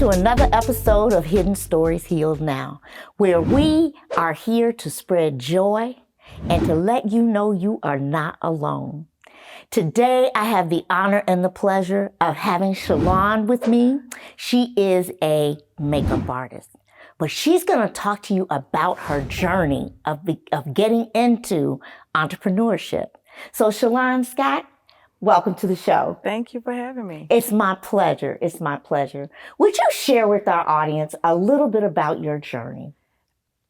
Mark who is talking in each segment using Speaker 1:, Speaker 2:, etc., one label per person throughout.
Speaker 1: to another episode of Hidden Stories Healed Now, where we are here to spread joy and to let you know you are not alone. Today, I have the honor and the pleasure of having Shalawn with me. She is a makeup artist, but she's going to talk to you about her journey of getting into entrepreneurship. So Shalawn Scott, welcome to the show.
Speaker 2: Thank you for having me.
Speaker 1: It's my pleasure. It's my pleasure. Would you share with our audience a little bit about your journey?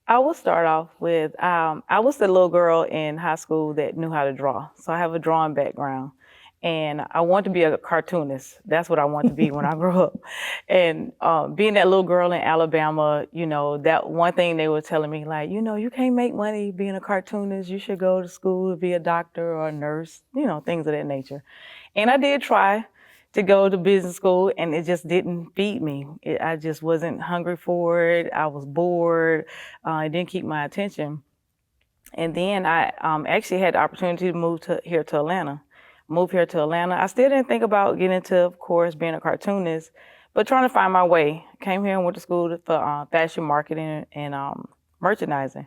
Speaker 2: I will start off with, I was the little girl in high school that knew how to draw. So I have a drawing background. And I wanted to be a cartoonist. That's what I wanted to be when I grew up. And being that little girl in Alabama, you know, that one thing they were telling me, like, you know, you can't make money being a cartoonist. You should go to school to be a doctor or a nurse, you know, things of that nature. And I did try to go to business school, and it just didn't feed me. I just wasn't hungry for it. I was bored. It didn't keep my attention. And then I actually had the opportunity to move here to Atlanta. Moved here to Atlanta. I still didn't think about getting into, of course, being a cartoonist, but trying to find my way. Came here and went to school for fashion marketing and merchandising.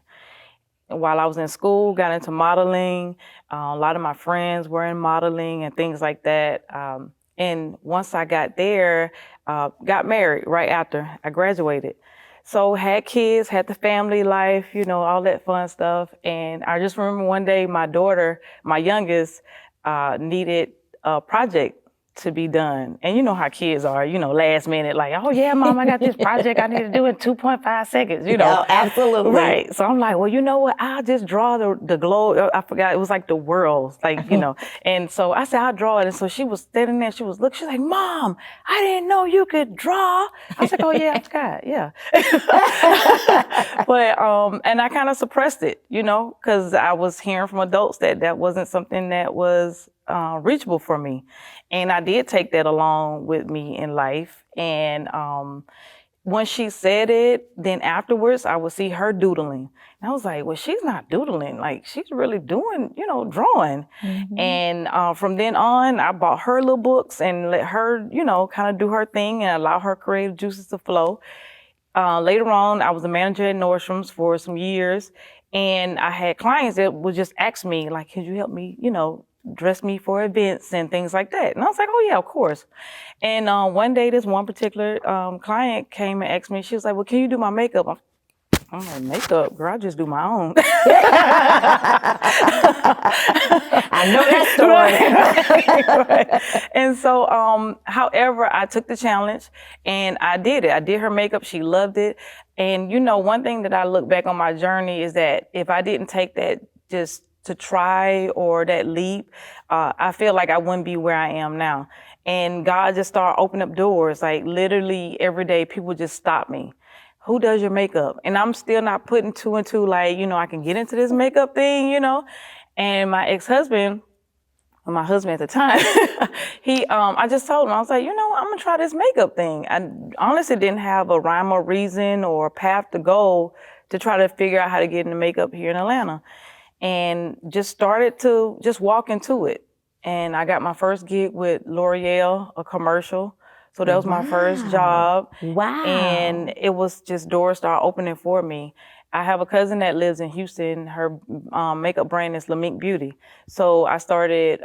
Speaker 2: And while I was in school, got into modeling. A lot of my friends were in modeling and things like that. And once I got there, got married right after I graduated. So had kids, had the family life, you know, all that fun stuff. And I just remember one day my daughter, my youngest, needed a project to be done. And you know how kids are, you know, last minute, like, oh yeah, Mom, I got this project I need to do in 2.5 seconds, you know.
Speaker 1: Yeah, absolutely.
Speaker 2: Right. So I'm like, well, you know what? I'll just draw the globe. I forgot, it was like the world, like, you know. And so I said, I'll draw it. And so she was standing there, she's like, Mom, I didn't know you could draw. I was like, oh yeah, I forgot, yeah. But, and I kind of suppressed it, you know, because I was hearing from adults that wasn't something that was reachable for me. And I did take that along with me in life. And when she said it, then afterwards I would see her doodling. And I was like, well, she's not doodling. Like, she's really doing, you know, drawing. Mm-hmm. And from then on, I bought her little books and let her, you know, kind of do her thing and allow her creative juices to flow. Later on, I was a manager at Nordstrom's for some years. And I had clients that would just ask me, like, can you help me, you know, dress me for events and things like that. And I was like, oh yeah, of course. And one day, this one particular client came and asked me, she was like, well, can you do my makeup? I'm like, makeup? Girl, I just do my own.
Speaker 1: I know that story.
Speaker 2: Right. And so, however, I took the challenge and I did it. I did her makeup. She loved it. And you know, one thing that I look back on my journey is that if I didn't take that just to try or that leap, I feel like I wouldn't be where I am now. And God just started opening up doors. Like literally every day, people just stop me. Who does your makeup? And I'm still not putting two and two, like, you know, I can get into this makeup thing, you know. And my ex-husband, or my husband at the time, I just told him, I was like, you know, I'm gonna try this makeup thing. I honestly didn't have a rhyme or reason or a path to go to try to figure out how to get into makeup here in Atlanta. And just started to just walk into it. And I got my first gig with L'Oreal, a commercial. So that was my first job.
Speaker 1: Wow.
Speaker 2: And it was just doors started opening for me. I have a cousin that lives in Houston. Her makeup brand is Lamique Beauty. So I started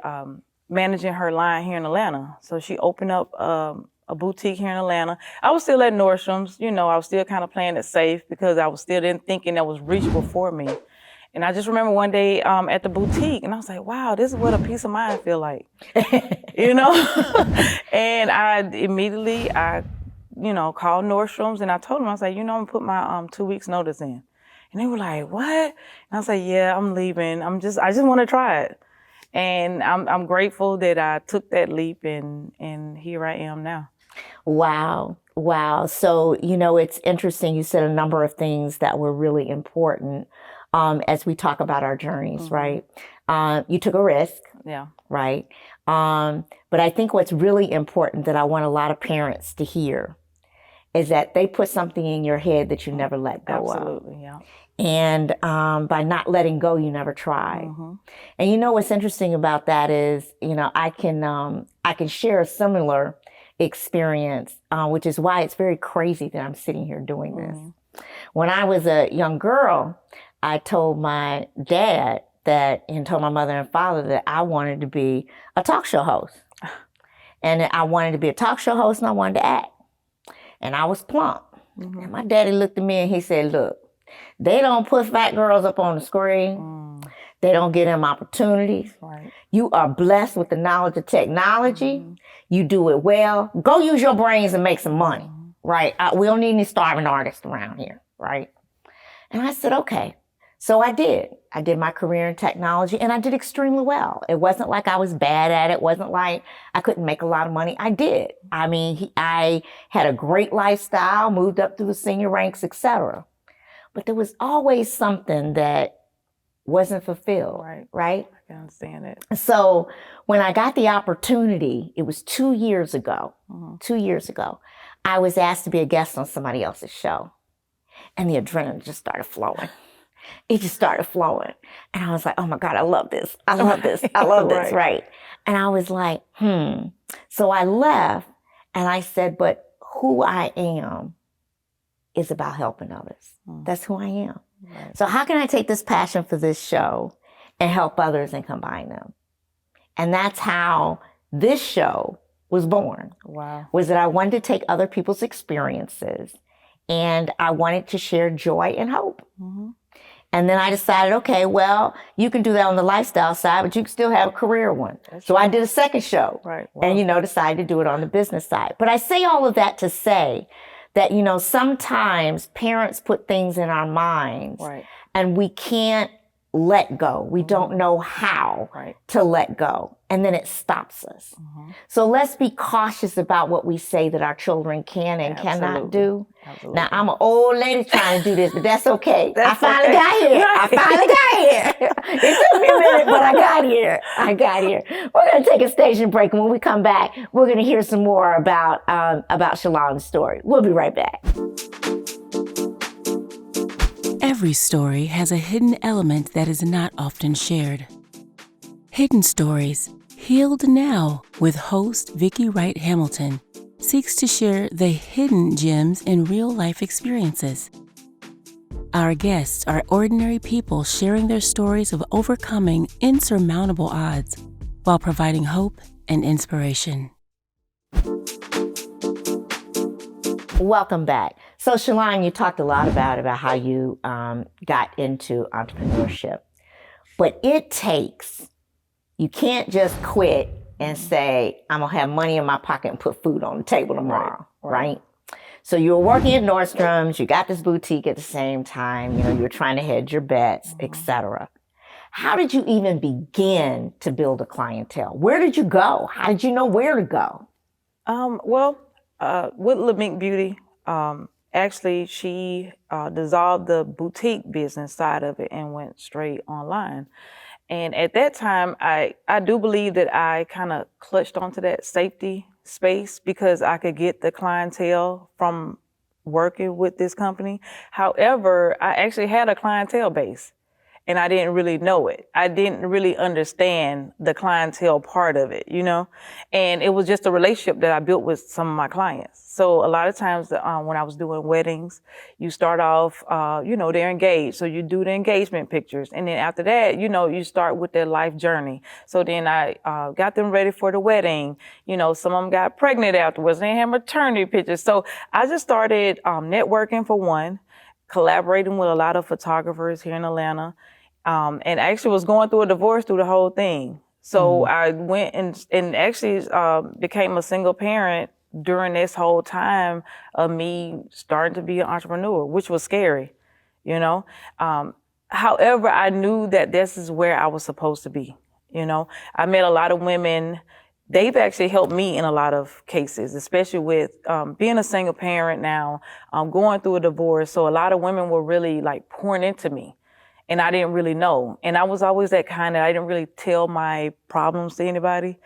Speaker 2: managing her line here in Atlanta. So she opened up a boutique here in Atlanta. I was still at Nordstrom's. You know, I was still kind of playing it safe because I was still thinking that was reachable for me. And I just remember one day at the boutique, and I was like, wow, this is what a peace of mind feel like, you know? And I immediately, you know, called Nordstrom's, and I told them, I was like, you know, I'm gonna put my 2 weeks notice in. And they were like, what? And I was like, yeah, I'm leaving. I just want to try it. And I'm grateful that I took that leap, and here I am now.
Speaker 1: Wow. Wow. So, you know, it's interesting. You said a number of things that were really important. As we talk about our journeys, right? You took a risk,
Speaker 2: yeah,
Speaker 1: right? But I think what's really important that I want a lot of parents to hear is that they put something in your head that you never let go of.
Speaker 2: Absolutely, yeah.
Speaker 1: And by not letting go, you never tried. And you know what's interesting about that is, you know, I can share a similar experience, which is why it's very crazy that I'm sitting here doing this. When I was a young girl, I told my dad and told my mother and father that I wanted to be a talk show host. And I wanted to be a talk show host and I wanted to act. And I was plump. And my daddy looked at me and he said, look, they don't put fat girls up on the screen. They don't give them opportunities. Right. You are blessed with the knowledge of technology. You do it well. Go use your brains and make some money, right? We don't need any starving artists around here, right? And I said, okay. So I did. I did my career in technology and I did extremely well. It wasn't like I was bad at it. It wasn't like I couldn't make a lot of money. I did. I mean, I had a great lifestyle, moved up through the senior ranks, etc. But there was always something that wasn't fulfilled, right?
Speaker 2: I can understand it.
Speaker 1: So when I got the opportunity, it was 2 years ago, 2 years ago, I was asked to be a guest on somebody else's show. And the adrenaline just started flowing. It just started flowing. And I was like, oh my God, I love this. I love this. I love this, right? And I was like, So I left and I said, but who I am is about helping others. That's who I am. Right. So how can I take this passion for this show and help others and combine them? And that's how this show was born.
Speaker 2: Wow.
Speaker 1: Was that I wanted to take other people's experiences and I wanted to share joy and hope. And then I decided, okay, well, you can do that on the lifestyle side, but you can still have a career one. So I did a second show and, decided to do it on the business side. But I say all of that to say that, sometimes parents put things in our minds and we can't let go. We don't know how to let go. And then it stops us. So let's be cautious about what we say that our children can and cannot do. Now, I'm an old lady trying to do this, but that's okay. I finally got here. It took me a minute, but I got here. We're going to take a station break. And when we come back, we're going to hear some more about Shalawn's story. We'll be right back.
Speaker 3: Every story has a hidden element that is not often shared. Hidden Stories, Healed Now, with host Vicki Wright Hamilton, seeks to share the hidden gems in real-life experiences. Our guests are ordinary people sharing their stories of overcoming insurmountable odds while providing hope and inspiration.
Speaker 1: Welcome back. So, Shalawn, you talked a lot about how you got into entrepreneurship, but you can't just quit and say, I'm going to have money in my pocket and put food on the table tomorrow, right? So you were working at Nordstrom's, you got this boutique at the same time, you were trying to hedge your bets, etc. How did you even begin to build a clientele? Where did you go? How did you know where to go?
Speaker 2: With LaMink Beauty, actually she dissolved the boutique business side of it and went straight online. And at that time, I do believe that I kind of clutched onto that safety space because I could get the clientele from working with this company. However, I actually had a clientele base and I didn't really know it. I didn't really understand the clientele part of it, and it was just a relationship that I built with some of my clients. So a lot of times when I was doing weddings, you start off, they're engaged. So you do the engagement pictures. And then after that, you start with their life journey. So then I got them ready for the wedding. Some of them got pregnant afterwards. They had maternity pictures. So I just started networking for one, collaborating with a lot of photographers here in Atlanta. And actually was going through a divorce through the whole thing. So I went and actually became a single parent during this whole time of me starting to be an entrepreneur, which was scary, However, I knew that this is where I was supposed to be, I met a lot of women. They've actually helped me in a lot of cases, especially with being a single parent now, going through a divorce. So a lot of women were really pouring into me. And I didn't really know. And I was always that kind I didn't really tell my problems to anybody.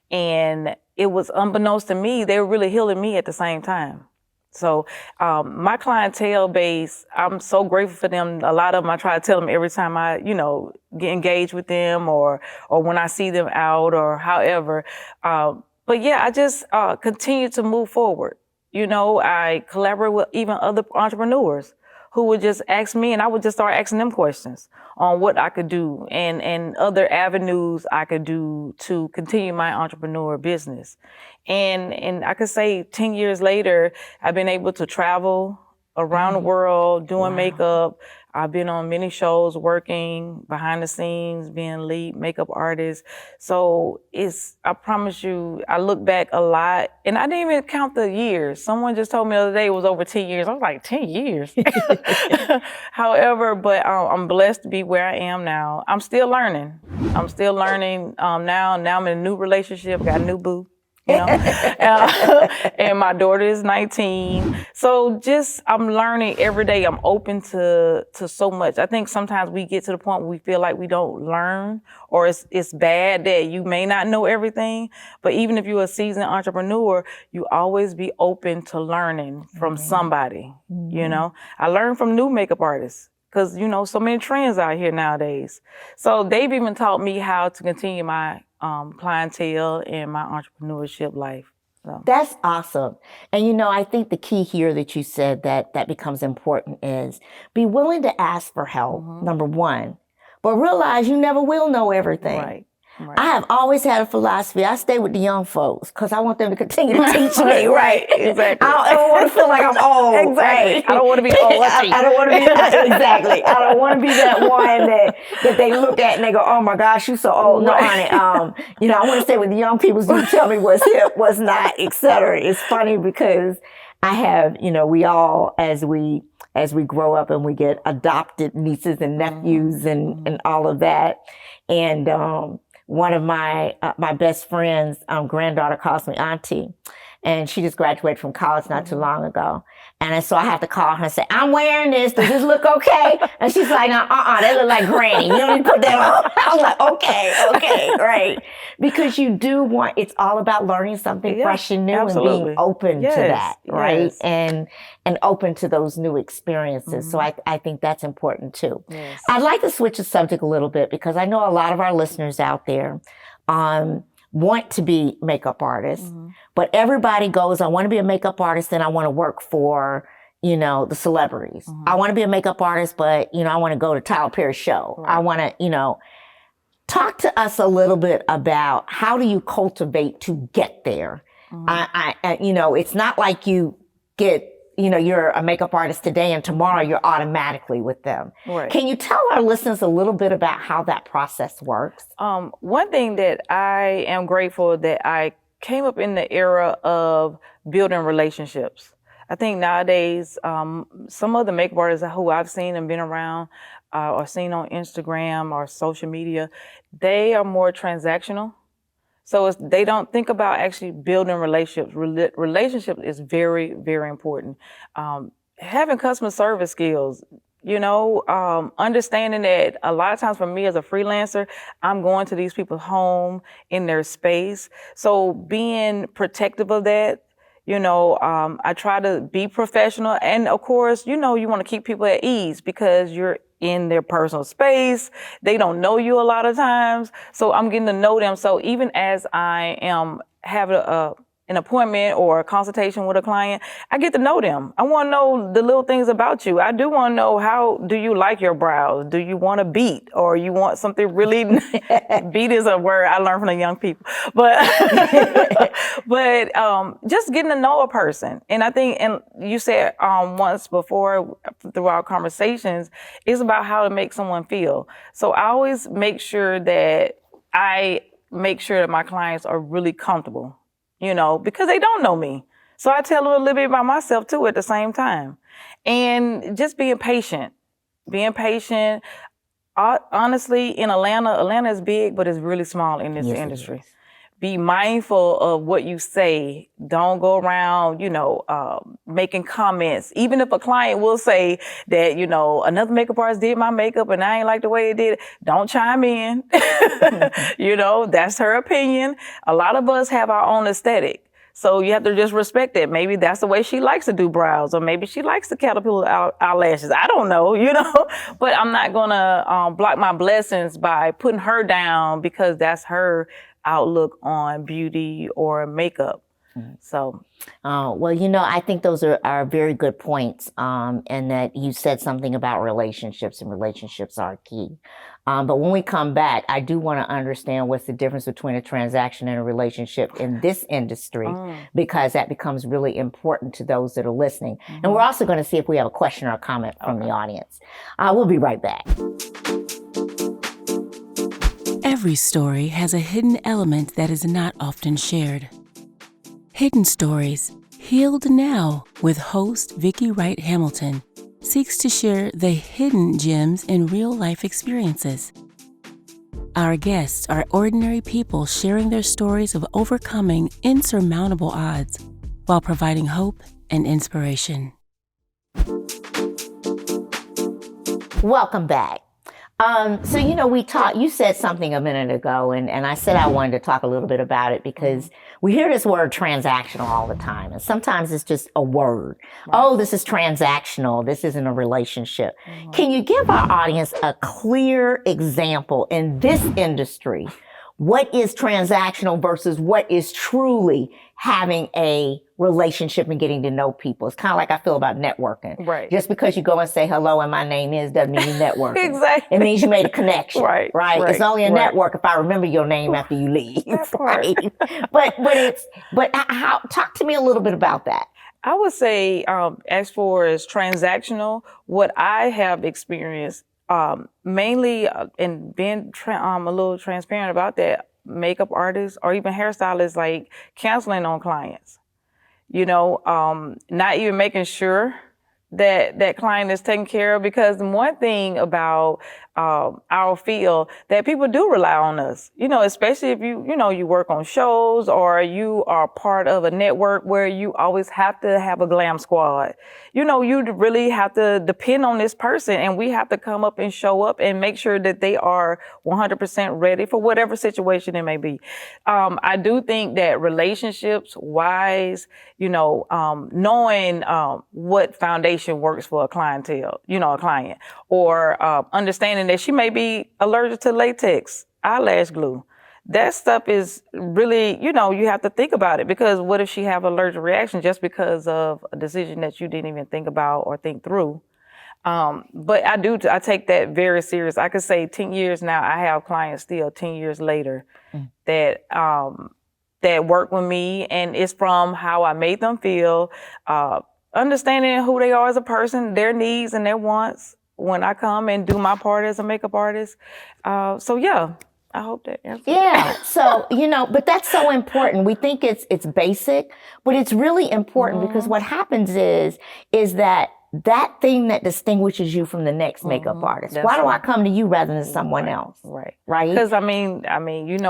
Speaker 2: And it was unbeknownst to me, they were really healing me at the same time. So my clientele base, I'm so grateful for them. A lot of them, I try to tell them every time I, get engaged with them or when I see them out or however, but yeah, I just continue to move forward. You know, I collaborate with even other entrepreneurs who would just ask me, and I would just start asking them questions on what I could do and other avenues I could do to continue my entrepreneur business. And I could say 10 years later, I've been able to travel around the world doing makeup. I've been on many shows working behind the scenes, being lead makeup artist. So I promise you, I look back a lot and I didn't even count the years. Someone just told me the other day it was over 10 years. I was like, 10 years? However, but I'm blessed to be where I am now. I'm still learning. I'm still learning now. Now I'm in a new relationship, got a new boo. You know, and my daughter is 19. So I'm learning every day. I'm open to so much. I think sometimes we get to the point where we feel like we don't learn, or it's bad that you may not know everything. But even if you're a seasoned entrepreneur, you always be open to learning from somebody. You know, I learned from new makeup artists. Because, you know, so many trends out here nowadays. So they've even taught me how to continue my clientele and my entrepreneurship life. So.
Speaker 1: That's awesome. And, you know, I think the key here that you said that becomes important is be willing to ask for help, number one, but realize you never will know everything.
Speaker 2: Right.
Speaker 1: I have always had a philosophy. I stay with the young folks because I want them to continue to teach me. Right.
Speaker 2: Exactly.
Speaker 1: I don't ever want to feel like I'm old.
Speaker 2: Exactly.
Speaker 1: Right?
Speaker 2: I don't want to be old.
Speaker 1: I don't want to be exactly. I don't want to be that one that they look at and they go, "Oh my gosh, you so old." No, honey. You know, I want to stay with the young people so you tell me what's hip, what's not, etc. It's funny because I have, you know, we all as we grow up and we get adopted nieces and nephews and all of that, and one of my best friends' granddaughter calls me auntie, and she just graduated from college not too long ago. And so I have to call her and say, "I'm wearing this. Does this look okay?" And she's like, that look like Granny. You don't need to put that on." I'm like, okay, right. Because you do want, it's all about learning something fresh and new and being open to that, right? And open to those new experiences. So I think that's important too.
Speaker 2: Yes.
Speaker 1: I'd like to switch the subject a little bit because I know a lot of our listeners out there want to be makeup artists, but everybody goes, "I want to be a makeup artist and I want to work for, you know, the celebrities. I want to be a makeup artist, but, you know, I want to go to Tyler Perry's show. Right. I want to, you know," talk to us a little bit about how do you cultivate to get there? You know, it's not like you get, you know, you're a makeup artist today and tomorrow you're automatically with them.
Speaker 2: Right.
Speaker 1: Can you tell our listeners a little bit about how that process works?
Speaker 2: One thing that I am grateful that I came up in the era of building relationships. I think nowadays, some of the makeup artists who I've seen and been around or seen on Instagram or social media, they are more transactional. So they don't think about actually building relationships. Relationships is very, very important. Having customer service skills, you know, understanding that a lot of times for me as a freelancer, I'm going to these people's home in their space. So being protective of that, you know, I try to be professional. And of course, you know, you want to keep people at ease because you're in their personal space. They don't know you a lot of times. So I'm getting to know them. So even as I am having an appointment or a consultation with a client, I get to know them. I want to know the little things about you. I do want to know, how do you like your brows? Do you want a beat, or you want something really, beat is a word I learned from the young people, but, just getting to know a person. And I think, and you said once before through our conversations, is about how to make someone feel. So I always make sure that my clients are really comfortable, you know, because they don't know me. So I tell them a little bit about myself too at the same time. And just being patient. Honestly, in Atlanta is big, but it's really small in this industry. Be mindful of what you say. Don't go around, you know, making comments. Even if a client will say that, you know, another makeup artist did my makeup and I ain't like the way they did it, don't chime in. You know, that's her opinion. A lot of us have our own aesthetic. So you have to just respect that. Maybe that's the way she likes to do brows, or maybe she likes the caterpillar eyelashes. I don't know, you know, but I'm not going to block my blessings by putting her down because that's her outlook on beauty or makeup. So,
Speaker 1: well, I think those are very good points, and that you said something about relationships, and relationships are key. But when we come back, I do want to understand what's the difference between a transaction and a relationship in this industry, because that becomes really important to those that are listening. And we're also going to see if we have a question or a comment from the audience. We'll be right back.
Speaker 3: Every story has a hidden element that is not often shared. Hidden Stories, Healed Now, with host Vicki Wright Hamilton, seeks to share the hidden gems in real-life experiences. Our guests are ordinary people sharing their stories of overcoming insurmountable odds while providing hope and inspiration.
Speaker 1: Welcome back. So, you said something a minute ago, and I said I wanted to talk a little bit about it because we hear this word transactional all the time. And sometimes it's just a word. Right. Oh, this is transactional. This isn't a relationship. Can you give our audience a clear example in this industry? What is transactional versus what is truly having a relationship and getting to know people? It's kind of like I feel about networking.
Speaker 2: Right.
Speaker 1: Just because you go and say hello and my name is doesn't mean you networking.
Speaker 2: Exactly.
Speaker 1: It means you made a connection.
Speaker 2: Right.
Speaker 1: It's only a network if I remember your name after you leave.
Speaker 2: That's
Speaker 1: right. But talk to me a little bit about that.
Speaker 2: I would say, as far as transactional, what I have experienced, mainly, and being a little transparent about that, makeup artists or even hairstylists, like canceling on clients, not even making sure that client is taken care of, because the one thing about our field that people do rely on us, especially if you work on shows or you are part of a network where you always have to have a glam squad. You really have to depend on this person, and we have to come up and show up and make sure that they are 100% ready for whatever situation it may be. I do think that relationships wise, knowing what foundation works for a clientele, a client, or understanding that she may be allergic to latex, eyelash glue. That stuff is really, you have to think about it, because what if she have allergic reaction just because of a decision that you didn't even think about or think through? But I take that very serious. I could say 10 years now, I have clients still 10 years later that work with me, and it's from how I made them feel, understanding who they are as a person, their needs and their wants when I come and do my part as a makeup artist. I hope that answers.
Speaker 1: Yeah. So, but that's so important. We think it's basic, but it's really important, because what happens is that thing that distinguishes you from the next makeup artist. Why do I come to you rather than someone else? Right.
Speaker 2: Because I mean,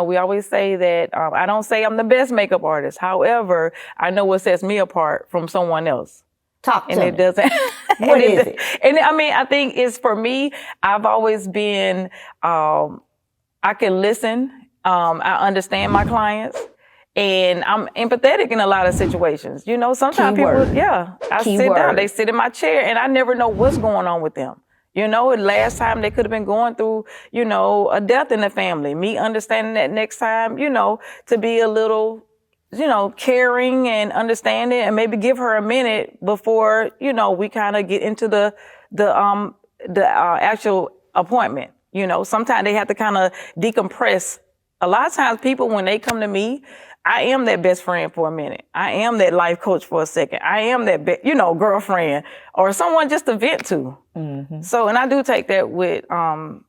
Speaker 2: we always say that I don't say I'm the best makeup artist. However, I know what sets me apart from someone else.
Speaker 1: Talk to
Speaker 2: me.
Speaker 1: It
Speaker 2: doesn't.
Speaker 1: What is it?
Speaker 2: And I think it's, for me, I've always been, I can listen. I understand my clients, and I'm empathetic in a lot of situations. Sometimes I sit down, they sit in my chair, and I never know what's going on with them. Last time they could have been going through, a death in the family. Me understanding that next time, to be a little, caring and understanding, and maybe give her a minute before, we kind of get into the actual appointment. Sometimes they have to kind of decompress. A lot of times people, when they come to me, I am that best friend for a minute. I am that life coach for a second. I am that, girlfriend or someone just to vent to. So, and I do take that with, I'm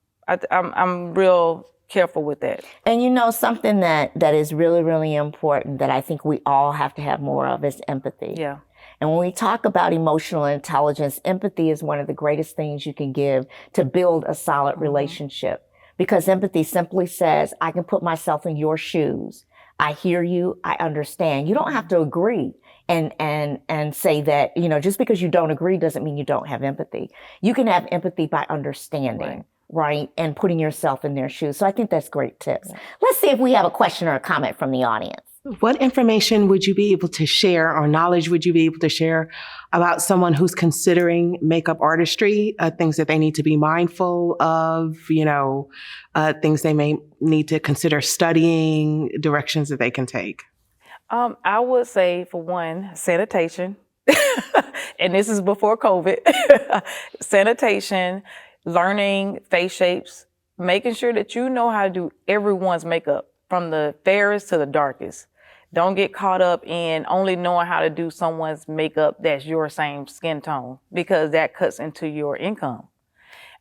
Speaker 2: real careful with that.
Speaker 1: And something that is really, really important that I think we all have to have more of is empathy.
Speaker 2: Yeah.
Speaker 1: And when we talk about emotional intelligence, empathy is one of the greatest things you can give to build a solid relationship. Because empathy simply says, I can put myself in your shoes. I hear you. I understand. You don't have to agree and say that, just because you don't agree doesn't mean you don't have empathy. You can have empathy by understanding, right? And putting yourself in their shoes. So I think that's great tips. Yeah. Let's see if we have a question or a comment from the audience.
Speaker 4: What information would you be able to share or knowledge would you be able to share about someone who's considering makeup artistry, things that they need to be mindful of, things they may need to consider studying, directions that they can take?
Speaker 2: I would say, for one, sanitation. And this is before COVID. Sanitation, learning face shapes, making sure that you know how to do everyone's makeup, from the fairest to the darkest. Don't get caught up in only knowing how to do someone's makeup that's your same skin tone, because that cuts into your income.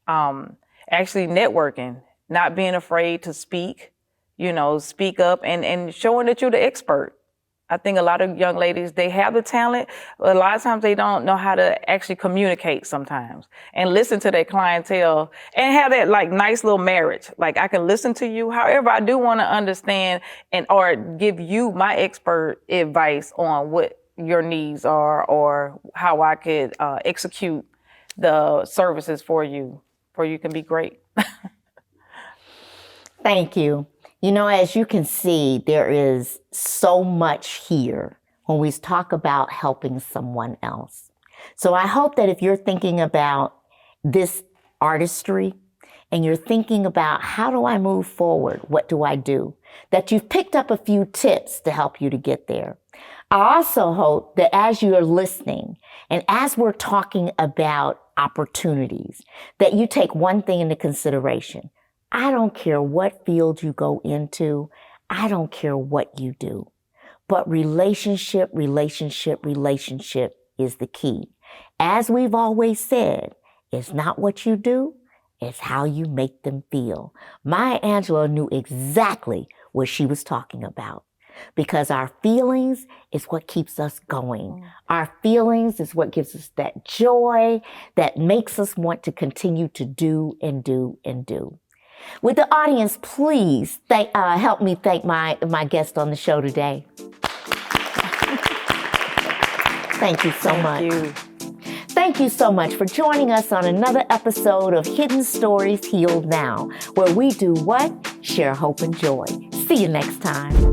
Speaker 2: Actually networking, not being afraid to speak, speak up and showing that you're the expert. I think a lot of young ladies, they have the talent, but a lot of times they don't know how to actually communicate sometimes and listen to their clientele and have that nice little marriage. Like, I can listen to you. However, I do want to understand or give you my expert advice on what your needs are or how I could execute the services for you can be great.
Speaker 1: Thank you. As you can see, there is so much here when we talk about helping someone else. So I hope that if you're thinking about this artistry and you're thinking about how do I move forward, what do I do, that you've picked up a few tips to help you to get there. I also hope that as you're listening and as we're talking about opportunities, that you take one thing into consideration. I don't care what field you go into. I don't care what you do. But relationship is the key. As we've always said, it's not what you do, it's how you make them feel. Maya Angelou knew exactly what she was talking about, because our feelings is what keeps us going. Our feelings is what gives us that joy that makes us want to continue to do and do and do. Would the audience please help me thank my guest on the show today? Thank you so much.
Speaker 2: Thank you.
Speaker 1: Thank you so much for joining us on another episode of Hidden Stories Healed Now, where we do what? Share hope and joy. See you next time.